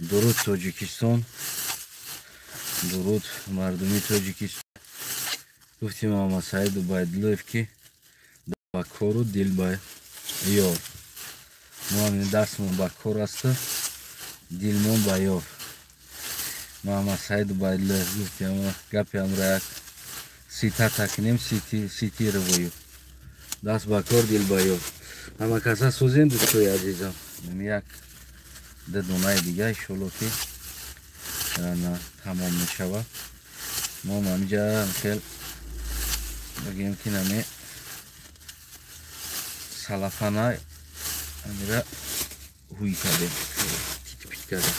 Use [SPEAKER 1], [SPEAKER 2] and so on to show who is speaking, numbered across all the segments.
[SPEAKER 1] درود تاجیکستان، درود مردمی تاجیکستان. گفتیم محمد سعید عبیدالله که با کار و دل با یار، ما همین دستمون با کار است، دلمون با یار. محمد سعید عبیدالله گفتیم گپی امروز یک سیتا تکنیم، سیتی رویو دست با کار دل با یار. همه کسا سوزین دوستای عزیزم. یک دونای دیگه انشالله که تمام میشود. ما همینجا خیلی بگیم که نمی سلافانای امیره هوی کردیم، پیت کردیم.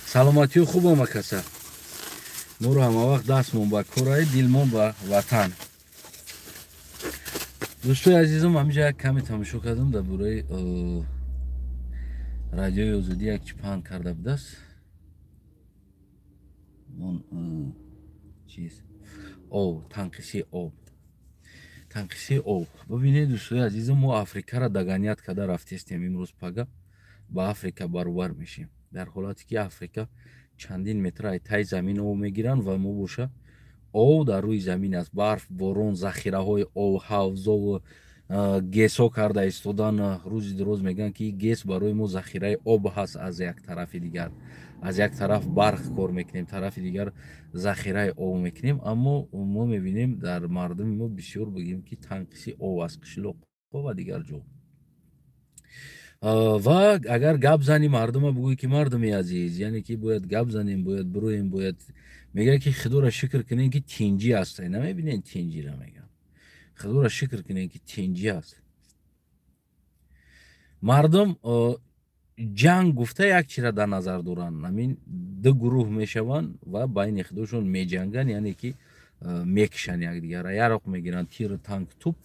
[SPEAKER 1] سلامتی خوب همه کسا. ما رو همه وقت دستمون با کارای، دلمون با وطن. دوستای عزیزم همینجا کمی تماشا کردم در برای رادیوی آزادی یک پهن کرده بود است. اون چیز تنقیصی آب. ببینید دوستای عزیزم، ما افریقا را دگانیت کرده رفتیم. امروز پگاه با افریقا برابر میشیم، در حالاتی که افریقا چندین متر تای زمین آب میگیرن و ما باشه آب در روی زمین است. برف، بارون، ذخیره های آب، حوضا و گیس ها کرده ایستادن. روز دروز میگن که گیس برای ما ذخیره آب هست. از یک طرف دیگر، از یک طرف برق کار میکنیم، طرف دیگر ذخیره آب میکنیم. اما ما میبینیم در مردم ما بسیار بگیم که تنقیصی آب است، قشلوق و دیگر جو. و اگر گپ زنی مردم بگوی که مردم عزیز، یعنی که باید گپ زنیم، باید برویم، باید میگه که خدا را شکر کنین که تینجی هست. نمیبینین تینجی را میگم، خدا را شکر کنین که تینجی هست. مردم جنگ گفته یک چیز را در نظر دارن. همین دو گروه میشوند و بین خودشون میجنگن، یعنی که میکشن یک دیگر را، یارق میگیرن، تیر، تانک، توپ.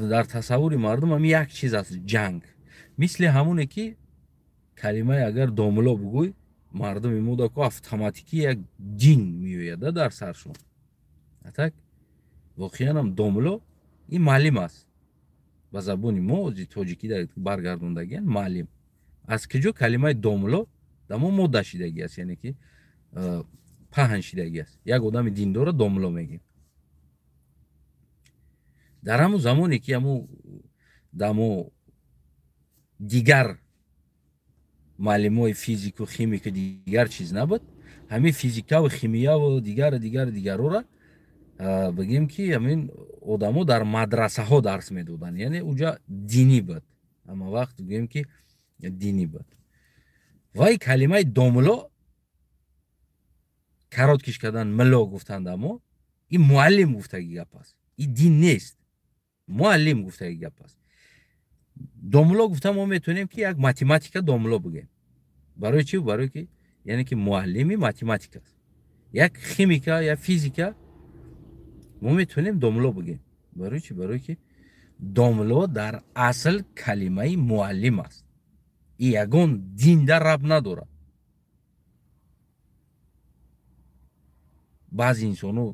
[SPEAKER 1] در تصور مردم هم یک چیز است، جنگ. مثل همونه که کلمه اگر دوملو بگوی، مردم میموده که اتوماتیکی یک جین میویده در سرشون. اتک واقعا هم دوملو این معلم است. به زبان ما تاجیکی در برگردوندگی معلم. از کجا کلمه دوملو در ما داشیدگی است، یعنی که پهن شدگی است. یک آدم دیندار دوملو میگیم. در همون زمانی که دمو دیگر معلمای فیزیک و خیمیک دیگر چیز نبود، همین فیزیکا و خیمیا و دیگر را بگیم که همین آدمو در مدرسه ها درس میدادن، یعنی اونجا دینی بود. اما وقت بگیم که دینی بود. وای کلمه دوملو کرات کش کردن، ملا گفتند، اما این معلم گفتگی گپ است، این دین نیست، معلم گفتگی گپ است. دوملو گفتم ما میتونیم که یک ماتماتیکا دوملو بگیم. برای چی؟ برای که یعنی که معلمی ماتماتیک است. یک خیمیکا یا فیزیکا ما میتونیم دوملو بگیم. برای چی؟ برای که دوملو در اصل کلمه معلم است. این یگان دین در رب نداره. بعضی انسانو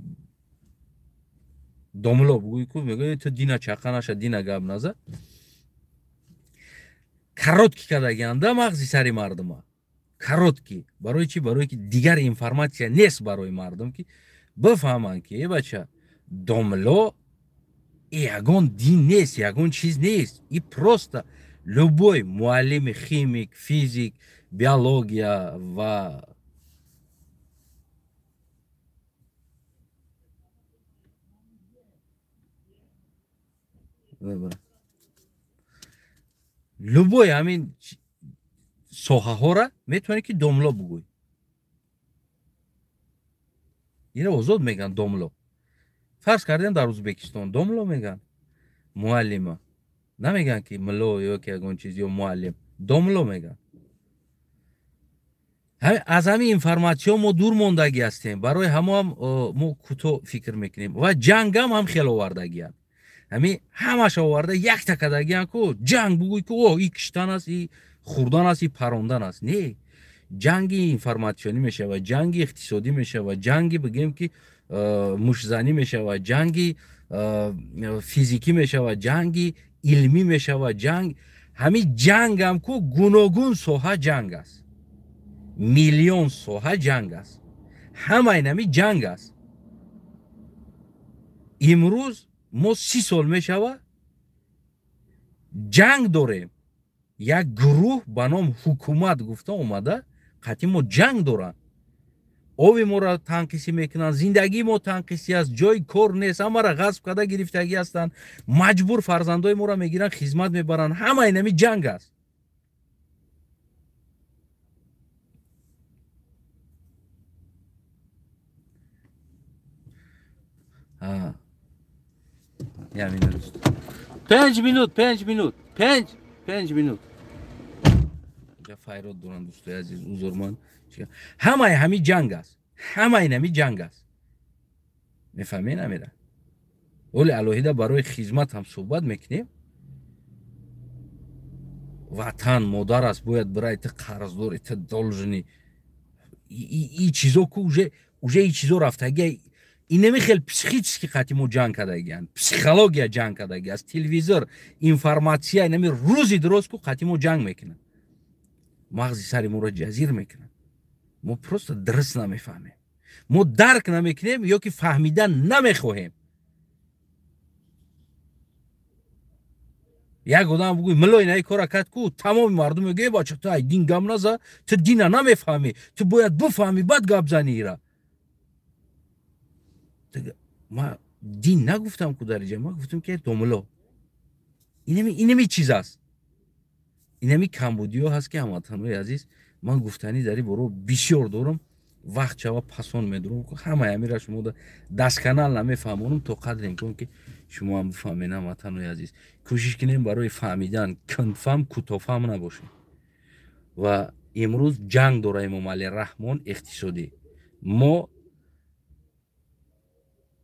[SPEAKER 1] دوملو بگوی که میگه تو دینا چاقا نشه، دینا گاب نزه. کاراتکی کردگیانده مغزی سری مردم ها. کاراتکی. برای چی؟ برای که دیگر اینفرماسیا نیست برای مردم که بفهمن که ای بچه دوملو یگان دین نیست، یگان چیز نیست. این پروسته любой معلم خیمیک، فیزیک، بیولوژیا و любой همین ساحه ها را میتونه که دوملو بگوی. این را آزاد میگن دوملو. فرض کردیم در ازبکستان دوملو میگن معلم، نمیگن که ملو یا که اون چیزی یا معلم، دوملو میگن. از همین اینفرماسیون ما دور موندگی هستیم. برای همه هم ما کوتاه فکر میکنیم و جنگ هم خیلی آوردگی هست. همین همش آورده یک تکدگی هم که جنگ بگوی که این کشتن است، این خوردن است، این پراندن است. نه، جنگی اینفرماسیونی میشه و جنگی اقتصادی میشه و جنگی بگیم که مشزنی میشه و جنگی فیزیکی میشه و جنگی علمی میشه و جنگ همین جنگ هم که گوناگون ساحه جنگ است. میلیون سوها جنگ است. همه اینمی جنگ است. امروز ما 30 سال میشوه جنگ داریم. یک گروه به نام حکومت گفته اومده قطعی ما جنگ دارن. آبی ما را تنقیسی میکنن، زندگی ما تنقیسی است، جای کار نیست، همه را غصب کرده گرفتگی هستن، مجبور فرزندای ما را میگیرن خدمت میبرن. همه اینمی جنگ است. یه مینوت 5 مینوت 5 مینوت جا فایرات دوران دوستای عزیز حضورمان. همه همی جنگ است. همه اینمی جنگ است. میفهمین امیره؟ ولی الهیده برای خدمت هم صحبت میکنیم. وطن مادر است، باید برای ات قرضدار ات دولجنی این چیزا که اوجه این چیزا رفتگی این نمی خیلی پسیخیچسکی قطعی ما جنگ کدگیان، پسیخولوژیا جنگ کدگی از تلویزیون اینفارماسیا نمی روزی درست که قطعی ما جنگ میکنن، مغزی سری ما را جزیر میکنن. ما پروست درست نمیفهمیم، ما درک نمیکنیم یا که فهمیدن نمیخواهیم. یک آدم بگوی ملای نه کار کرد کو تمام مردم میگه بچه تو دین گم نزا، تو دین نمیفهمی، تو باید بفهمی بعد گپ زنی را. ما دین نگفتم که درجه، ما گفتم که دوملو اینمی چیز است. اینمی کمبودیو هست که هموطنای عزیز من گفتنی داری برو بسیار دارم، وقت شوا پسون میدارم که همه امیره شما دست کانال نمیفهمونم تا قدر اینکن که شما هم بفهمین. هموطنای عزیز کوشش کنیم برای فهمیدن کنفهم کوتافهم نباشیم. و امروز جنگ داره امام علی رحمان اقتصادی. ما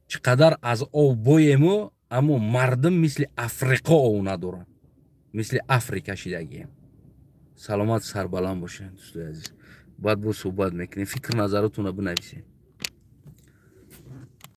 [SPEAKER 1] چقدر از آب بویمو اما مردم مثل افریقا او ندارن، مثل افریقا شدگیم. سلامت سربلند باشین دوستای عزیز. بعد با صحبت میکنیم، فکر نظراتون رو بنویسین.